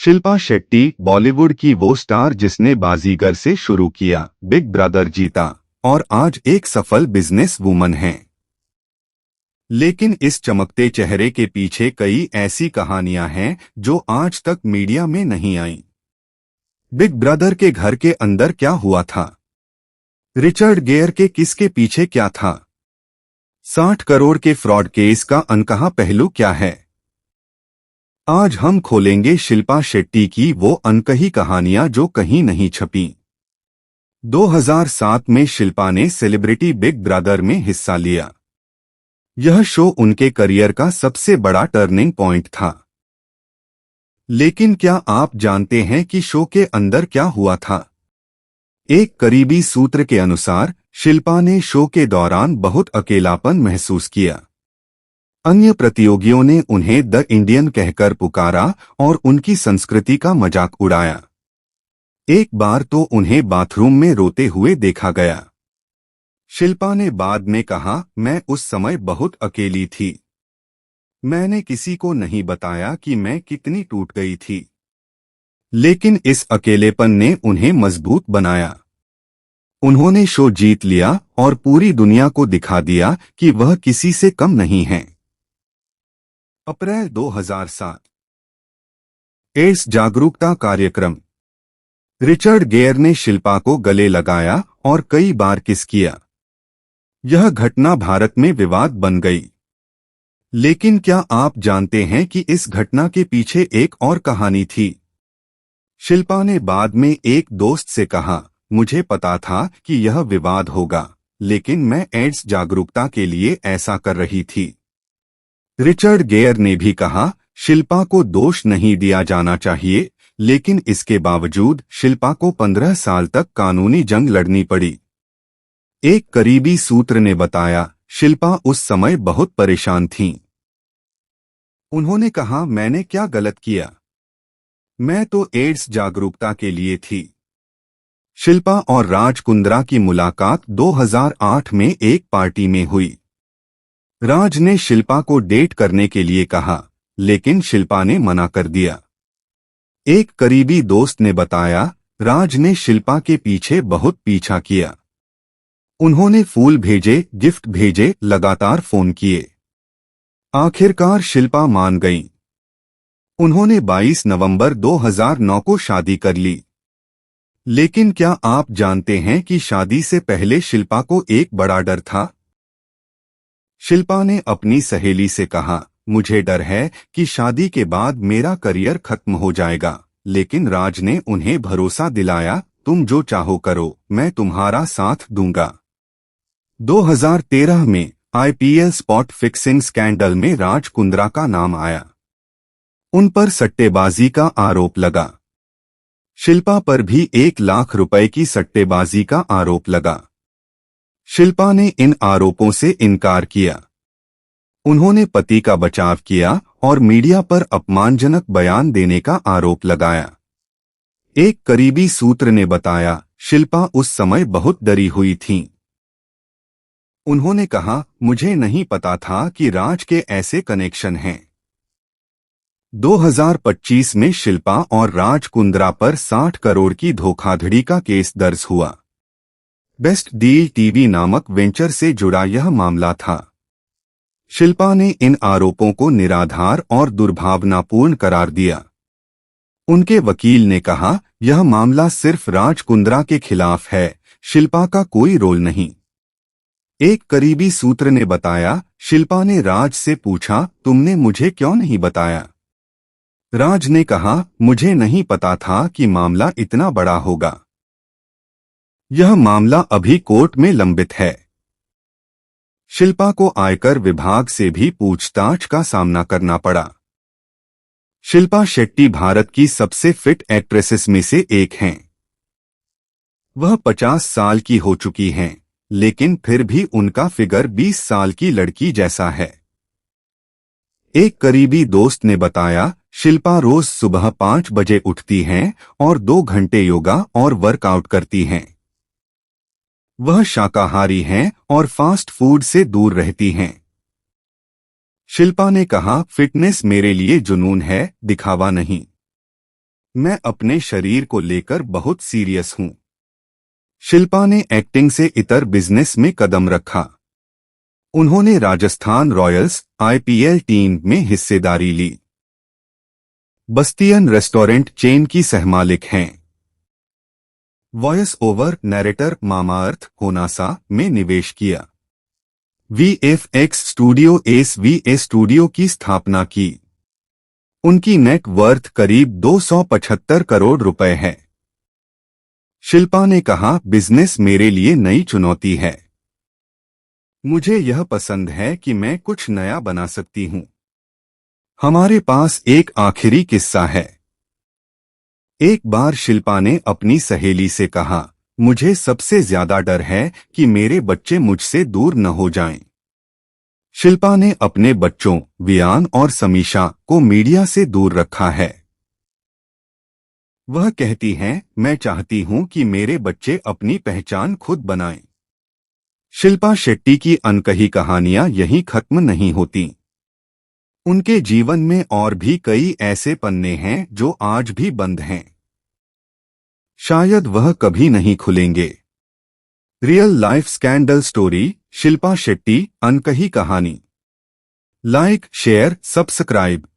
शिल्पा शेट्टी बॉलीवुड की वो स्टार जिसने बाजीगर से शुरू किया, बिग ब्रदर जीता और आज एक सफल बिजनेस वूमन हैं। लेकिन इस चमकते चेहरे के पीछे कई ऐसी कहानियां हैं जो आज तक मीडिया में नहीं आईं। बिग ब्रदर के घर के अंदर क्या हुआ था? रिचर्ड गेयर के किसके पीछे क्या था? 60 करोड़ के फ्रॉड केस का अनकहा पहलू क्या है? आज हम खोलेंगे शिल्पा शेट्टी की वो अनकही कहानियां जो कहीं नहीं छपी। 2007 में शिल्पा ने सेलिब्रिटी बिग ब्रदर में हिस्सा लिया। यह शो उनके करियर का सबसे बड़ा टर्निंग पॉइंट था। लेकिन क्या आप जानते हैं कि शो के अंदर क्या हुआ था? एक करीबी सूत्र के अनुसार शिल्पा ने शो के दौरान बहुत अकेलापन महसूस किया। अन्य प्रतियोगियों ने उन्हें द इंडियन कहकर पुकारा और उनकी संस्कृति का मजाक उड़ाया। एक बार तो उन्हें बाथरूम में रोते हुए देखा गया। शिल्पा ने बाद में कहा, मैं उस समय बहुत अकेली थी। मैंने किसी को नहीं बताया कि मैं कितनी टूट गई थी। लेकिन इस अकेलेपन ने उन्हें मजबूत बनाया। उन्होंने शो जीत लिया और पूरी दुनिया को दिखा दिया कि वह किसी से कम नहीं है। अप्रैल 2007 एड्स जागरूकता कार्यक्रम। रिचर्ड गेयर ने शिल्पा को गले लगाया और कई बार किस किया। यह घटना भारत में विवाद बन गई। लेकिन क्या आप जानते हैं कि इस घटना के पीछे एक और कहानी थी? शिल्पा ने बाद में एक दोस्त से कहा, मुझे पता था कि यह विवाद होगा, लेकिन मैं एड्स जागरूकता के लिए ऐसा कर रही थी। रिचर्ड गेयर ने भी कहा, शिल्पा को दोष नहीं दिया जाना चाहिए, लेकिन इसके बावजूद शिल्पा को 15 साल तक कानूनी जंग लड़नी पड़ी। एक करीबी सूत्र ने बताया, शिल्पा उस समय बहुत परेशान थीं। उन्होंने कहा, मैंने क्या गलत किया? मैं तो एड्स जागरूकता के लिए थी। शिल्पा और राज कुंद्रा की मुलाकात 2008 में एक पार्टी में हुई। राज ने शिल्पा को डेट करने के लिए कहा, लेकिन शिल्पा ने मना कर दिया। एक करीबी दोस्त ने बताया, राज ने शिल्पा के पीछे बहुत पीछा किया। उन्होंने फूल भेजे, गिफ्ट भेजे, लगातार फोन किए। आखिरकार शिल्पा मान गईं। उन्होंने 22 नवंबर 2009 को शादी कर ली। लेकिन क्या आप जानते हैं कि शादी से पहले शिल्पा को एक बड़ा डर था? शिल्पा ने अपनी सहेली से कहा, मुझे डर है कि शादी के बाद मेरा करियर खत्म हो जाएगा, लेकिन राज ने उन्हें भरोसा दिलाया, तुम जो चाहो करो, मैं तुम्हारा साथ दूंगा। 2013 में आईपीएल स्पॉट फिक्सिंग स्कैंडल में राज कुंद्रा का नाम आया। उन पर सट्टेबाजी का आरोप लगा। शिल्पा पर भी 1 लाख रुपए की सट्टेबाजी का आरोप लगा। शिल्पा ने इन आरोपों से इनकार किया। उन्होंने पति का बचाव किया और मीडिया पर अपमानजनक बयान देने का आरोप लगाया। एक करीबी सूत्र ने बताया, शिल्पा उस समय बहुत डरी हुई थीं। उन्होंने कहा, मुझे नहीं पता था कि राज के ऐसे कनेक्शन हैं। 2025 में शिल्पा और राज कुंद्रा पर 60 करोड़ की धोखाधड़ी का केस दर्ज हुआ। बेस्ट डील टीवी नामक वेंचर से जुड़ा यह मामला था। शिल्पा ने इन आरोपों को निराधार और दुर्भावनापूर्ण करार दिया। उनके वकील ने कहा, यह मामला सिर्फ राज कुंद्रा के खिलाफ है, शिल्पा का कोई रोल नहीं। एक करीबी सूत्र ने बताया, शिल्पा ने राज से पूछा, तुमने मुझे क्यों नहीं बताया? राज ने कहा, मुझे नहीं पता था कि मामला इतना बड़ा होगा। यह मामला अभी कोर्ट में लंबित है। शिल्पा को आयकर विभाग से भी पूछताछ का सामना करना पड़ा। शिल्पा शेट्टी भारत की सबसे फिट एक्ट्रेसेस में से एक हैं। वह 50 साल की हो चुकी हैं, लेकिन फिर भी उनका फिगर 20 साल की लड़की जैसा है। एक करीबी दोस्त ने बताया, शिल्पा रोज सुबह 5 बजे उठती हैं और 2 घंटे योगा और वर्कआउट करती हैं। वह शाकाहारी हैं और फास्ट फूड से दूर रहती हैं। शिल्पा ने कहा, फिटनेस मेरे लिए जुनून है, दिखावा नहीं। मैं अपने शरीर को लेकर बहुत सीरियस हूं। शिल्पा ने एक्टिंग से इतर बिजनेस में कदम रखा। उन्होंने राजस्थान रॉयल्स आईपीएल टीम में हिस्सेदारी ली। बस्तियन रेस्टोरेंट चेन की सहमालिक हैं। Voice over narrator Mamaearth Honasa में निवेश किया। वीएफएक्स स्टूडियो एसवीए स्टूडियो की स्थापना की। उनकी नेट वर्थ करीब 275 करोड़ रुपए है। शिल्पा ने कहा, बिजनेस मेरे लिए नई चुनौती है। मुझे यह पसंद है कि मैं कुछ नया बना सकती हूं। हमारे पास एक आखिरी किस्सा है। एक बार शिल्पा ने अपनी सहेली से कहा, मुझे सबसे ज्यादा डर है कि मेरे बच्चे मुझसे दूर न हो जाएं। शिल्पा ने अपने बच्चों वियान और समीशा को मीडिया से दूर रखा है। वह कहती हैं, मैं चाहती हूं कि मेरे बच्चे अपनी पहचान खुद बनाएं। शिल्पा शेट्टी की अनकही कहानियां यहीं खत्म नहीं होती। उनके जीवन में और भी कई ऐसे पन्ने हैं जो आज भी बंद हैं। शायद वह कभी नहीं खुलेंगे। Real life scandal story Shilpa Shetty अनकही कहानी। Like share subscribe.